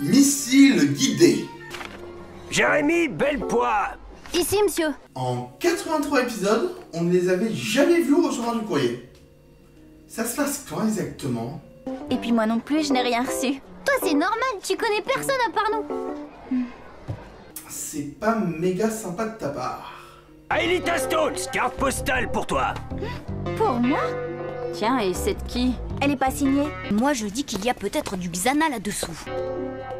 Missile guidé. Jérémy Bellepoix. Ici, monsieur. En 83 épisodes, on ne les avait jamais vus recevoir du courrier. Ça se passe quand exactement? Et puis moi non plus, je n'ai rien reçu. Toi, c'est normal, tu connais personne à part nous. C'est pas méga sympa de ta part. Aelita Stones, carte postale pour toi. Pour moi? Tiens, et c'est de qui? Elle est pas signée. Moi, je dis qu'il y a peut-être du Xana là-dessous.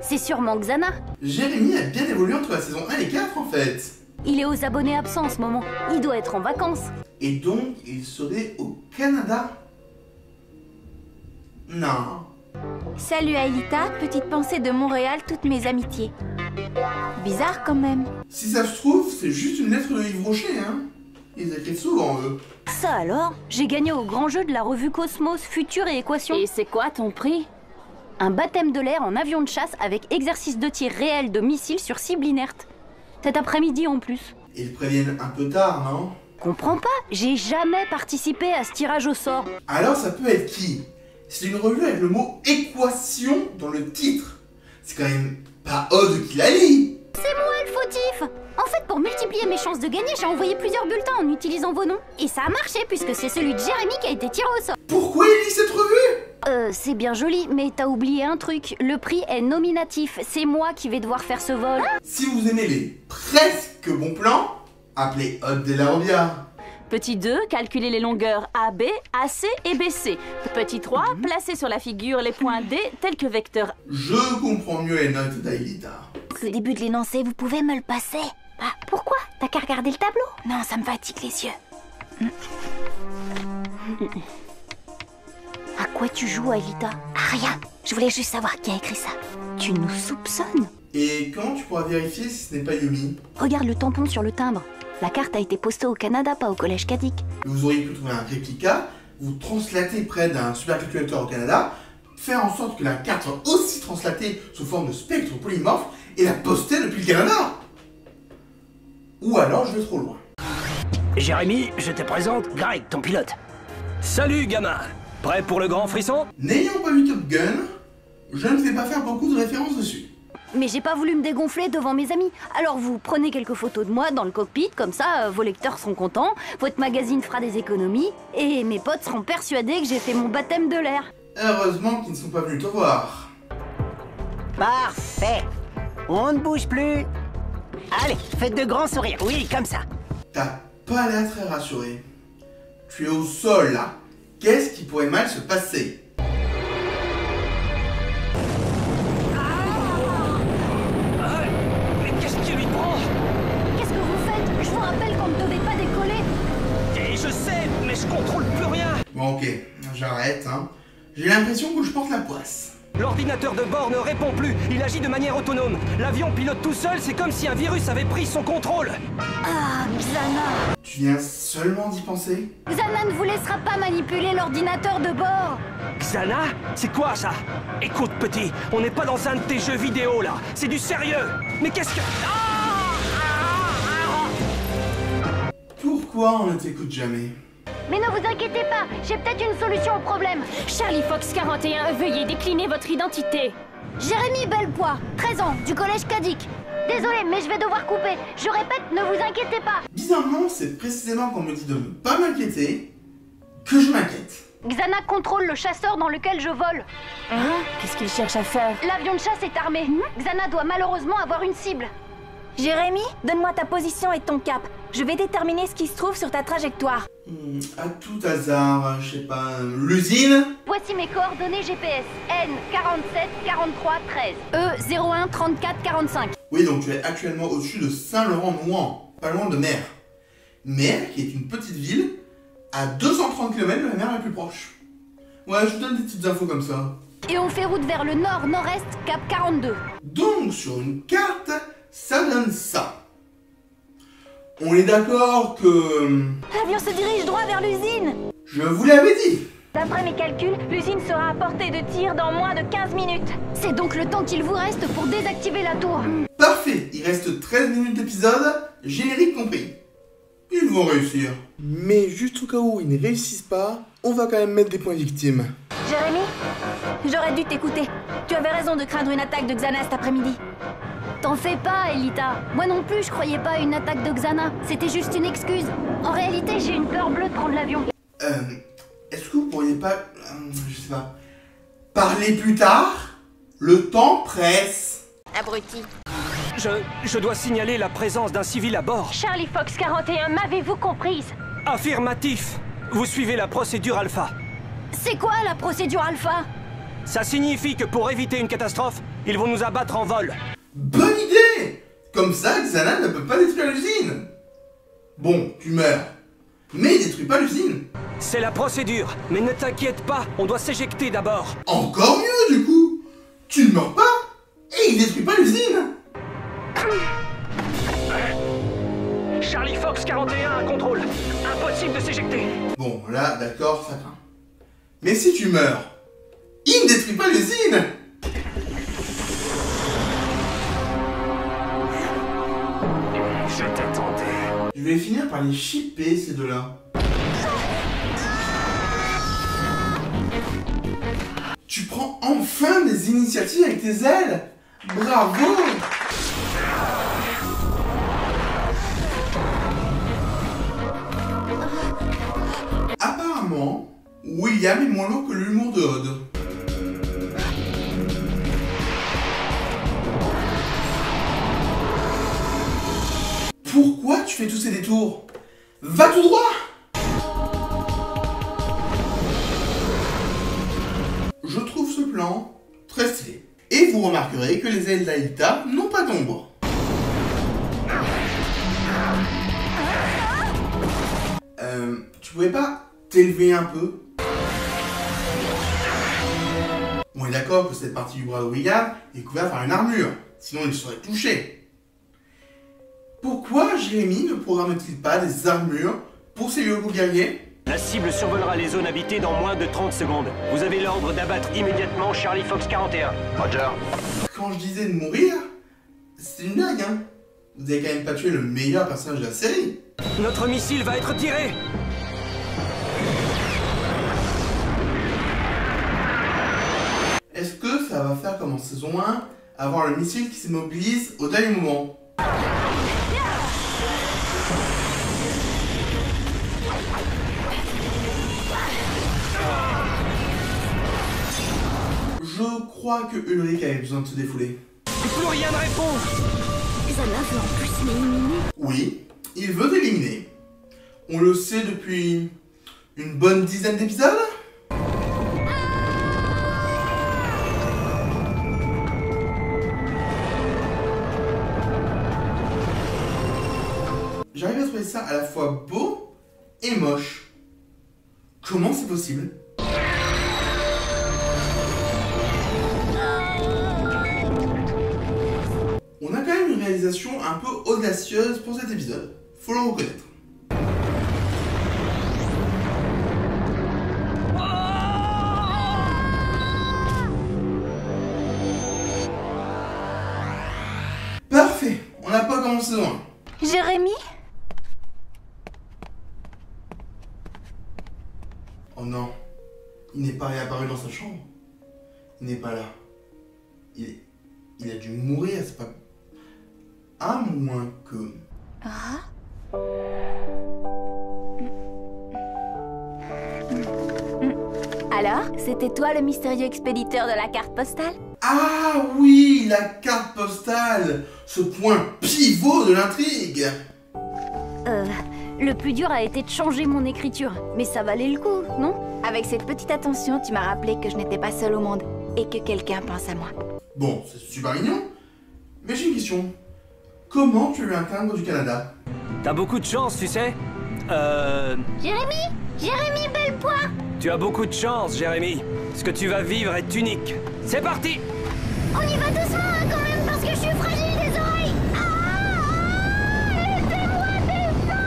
C'est sûrement Xana. Jérémy a bien évolué entre la saison 1 et 4 en fait. Il est aux abonnés absents en ce moment. Il doit être en vacances. Et donc, il serait au Canada? Non. Salut Aelita, petite pensée de Montréal, toutes mes amitiés. Bizarre quand même. Si ça se trouve, c'est juste une lettre de Yves Rocher, hein. Ils écrivent souvent, eux. Ça alors? J'ai gagné au grand jeu de la revue Cosmos, Futur et Équation. Et c'est quoi ton prix? Un baptême de l'air en avion de chasse avec exercice de tir réel de missiles sur cible inerte. Cet après-midi en plus. Ils préviennent un peu tard, non? Comprends pas, j'ai jamais participé à ce tirage au sort. Alors ça peut être qui? C'est une revue avec le mot équation dans le titre. C'est quand même pas Odd qui la lit. C'est moi le fautif. En fait, pour multiplier mes chances de gagner, j'ai envoyé plusieurs bulletins en utilisant vos noms. Et ça a marché puisque c'est celui de Jérémy qui a été tiré au sort. Pourquoi il lit cette revue? C'est bien joli, mais t'as oublié un truc. Le prix est nominatif. C'est moi qui vais devoir faire ce vol. Si vous aimez les presque bons plans, appelez Odd de la Robillard. Petit 2, calculer les longueurs AB, AC et BC. Petit 3, placer sur la figure les points D tels que vecteurs. Je comprends mieux les notes d'Aelita. Le début de l'énoncé, vous pouvez me le passer? Ah, pourquoi? T'as qu'à regarder le tableau? Non, ça me fatigue les yeux. À quoi tu joues, Aelita? À rien. Je voulais juste savoir qui a écrit ça. Tu nous soupçonnes? Et comment tu pourras vérifier si ce n'est pas Yumi? Regarde le tampon sur le timbre. La carte a été postée au Canada, pas au collège Kadik. Vous auriez pu trouver un réplica, vous translatez près d'un supercalculateur au Canada, faire en sorte que la carte soit aussi translatée sous forme de spectre polymorphe et la poster depuis le Canada. Ou alors je vais trop loin. Jérémy, je te présente Greg, ton pilote. Salut, gamin. Prêt pour le grand frisson? N'ayant pas vu Top Gun, je ne vais pas faire beaucoup de références dessus. Mais j'ai pas voulu me dégonfler devant mes amis. Alors vous prenez quelques photos de moi dans le cockpit, comme ça vos lecteurs seront contents, votre magazine fera des économies, et mes potes seront persuadés que j'ai fait mon baptême de l'air. Heureusement qu'ils ne sont pas venus te voir. Parfait. On ne bouge plus. Allez, faites de grands sourires. Oui, comme ça. T'as pas l'air très rassuré. Tu es au sol là. Qu'est-ce qui pourrait mal se passer? Mais qu'est-ce qui lui prend? Qu'est-ce que vous faites? Je vous rappelle qu'on ne devait pas décoller. Et je sais, mais je contrôle plus rien. Bon ok, j'arrête hein. J'ai l'impression que je porte la poisse. L'ordinateur de bord ne répond plus, il agit de manière autonome. L'avion pilote tout seul, c'est comme si un virus avait pris son contrôle. Ah, Xana. Tu viens seulement d'y penser? Xana ne vous laissera pas manipuler l'ordinateur de bord. Xana? C'est quoi ça? Écoute petit, on n'est pas dans un de tes jeux vidéo là, c'est du sérieux. Mais qu'est-ce que... Pourquoi on ne t'écoute jamais? Mais ne vous inquiétez pas, j'ai peut-être une solution au problème. Charlie Fox 41, veuillez décliner votre identité. Jérémy Bellepoix, 13 ans, du collège Kadik. Désolé, mais je vais devoir couper. Je répète, ne vous inquiétez pas. Bizarrement, c'est précisément quand on me dit de ne pas m'inquiéter que je m'inquiète. Xana contrôle le chasseur dans lequel je vole. Hein? Qu'est-ce qu'il cherche à faire? L'avion de chasse est armé. Xana doit malheureusement avoir une cible. Jérémy, donne-moi ta position et ton cap. Je vais déterminer ce qui se trouve sur ta trajectoire. À tout hasard, je sais pas, l'usine? Voici mes coordonnées GPS. N 47 43 13. E 01 34 45. Oui, donc tu es actuellement au-dessus de Saint-Laurent-Nouan, pas loin de Mer. Mer, qui est une petite ville, à 230 km de la mer la plus proche. Ouais, je te donne des petites infos comme ça. Et on fait route vers le nord-nord-est, cap 42. Donc, sur une carte, ça donne ça. On est d'accord que... L'avion se dirige droit vers l'usine. Je vous l'avais dit. D'après mes calculs, l'usine sera à portée de tir dans moins de 15 minutes. C'est donc le temps qu'il vous reste pour désactiver la tour. Parfait, il reste 13 minutes d'épisode, générique compris. Ils vont réussir. Mais juste au cas où ils ne réussissent pas, on va quand même mettre des points victimes. Jérémy, j'aurais dû t'écouter. Tu avais raison de craindre une attaque de Xana cet après-midi. T'en fais pas, Elita. Moi non plus, je croyais pas à une attaque de Xana. C'était juste une excuse. En réalité, j'ai une peur bleue de prendre l'avion. Est-ce que vous pourriez pas... je sais pas... parler plus tard? Le temps presse. Abruti. Je dois signaler la présence d'un civil à bord. Charlie Fox 41, m'avez-vous comprise? Affirmatif. Vous suivez la procédure Alpha. C'est quoi la procédure Alpha? Ça signifie que pour éviter une catastrophe, ils vont nous abattre en vol. Bonne idée! Comme ça, Xana ne peut pas détruire l'usine. Bon, tu meurs. Mais il détruit pas l'usine. C'est la procédure, mais ne t'inquiète pas, on doit s'éjecter d'abord. Encore mieux du coup. Tu ne meurs pas et il détruit pas l'usine. Charlie Fox 41 à contrôle. Impossible de s'éjecter. Bon, là, d'accord, ça craint. Mais si tu meurs, il ne détruit pas l'usine. Je t'attendais. Je vais finir par les shipper, ces deux-là. Tu prends enfin des initiatives avec tes ailes. Bravo. Apparemment, William est moins lourd que l'humour de Odd. Pourquoi tu fais tous ces détours? Va tout droit! Je trouve ce plan très stylé. Et vous remarquerez que les ailes d'Aïta n'ont pas d'ombre. Tu pouvais pas t'élever un peu? On est d'accord que cette partie du bras de William est couverte par une armure, sinon il serait touché. Pourquoi Jérémy ne programme-t-il pas des armures pour ses Yogo guerriers? La cible survolera les zones habitées dans moins de 30 secondes. Vous avez l'ordre d'abattre immédiatement Charlie Fox 41. Roger. Quand je disais de mourir, c'est une blague, hein. Vous avez quand même pas tué le meilleur personnage de la série. Notre missile va être tiré. Est-ce que ça va faire comme en saison 1, avoir le missile qui s'immobilise au dernier moment? Je crois que Ulrich avait besoin de se défouler. Plus rien ne répond. Xana veut en plus m'éliminer. Oui, il veut t'éliminer. On le sait depuis une bonne dizaine d'épisodes. J'arrive à trouver ça à la fois beau et moche. Comment c'est possible? On a quand même une réalisation un peu audacieuse pour cet épisode, faut le reconnaître. Parfait, on n'a pas commencé loin. Jérémy? Oh non, il n'est pas réapparu dans sa chambre. Il n'est pas là. Il a dû mourir, c'est pas... À moins que... Ah? Alors, c'était toi le mystérieux expéditeur de la carte postale? Ah oui, la carte postale! Ce point pivot de l'intrigue! Le plus dur a été de changer mon écriture, mais ça valait le coup, non? Avec cette petite attention, tu m'as rappelé que je n'étais pas seule au monde, et que quelqu'un pense à moi. Bon, c'est super mignon, mais j'ai une question. Comment tu as eu un timbre du Canada? T'as beaucoup de chance, tu sais. Jérémy! Jérémy Bellepoix! Tu as beaucoup de chance, Jérémy. Ce que tu vas vivre est unique. C'est parti! On y va doucement, hein, quand même, parce que je suis fragile des oreilles! Laissez-moi descendre!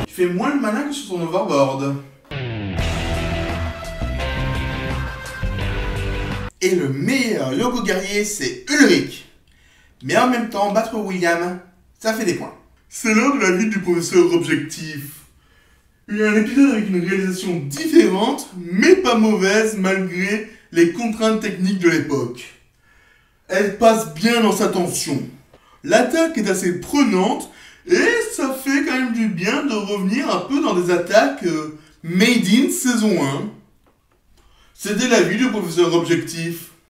Tu fais moins le malin que sur ton overboard. Et le meilleur Yogo guerrier, c'est Ulrich. Mais en même temps, battre William, ça fait des points. C'est l'heure de la vie du professeur objectif. Un épisode avec une réalisation différente, mais pas mauvaise malgré les contraintes techniques de l'époque. Elle passe bien dans sa tension. L'attaque est assez prenante et ça fait quand même du bien de revenir un peu dans des attaques made in saison 1. C'était l'avis du professeur Objectif.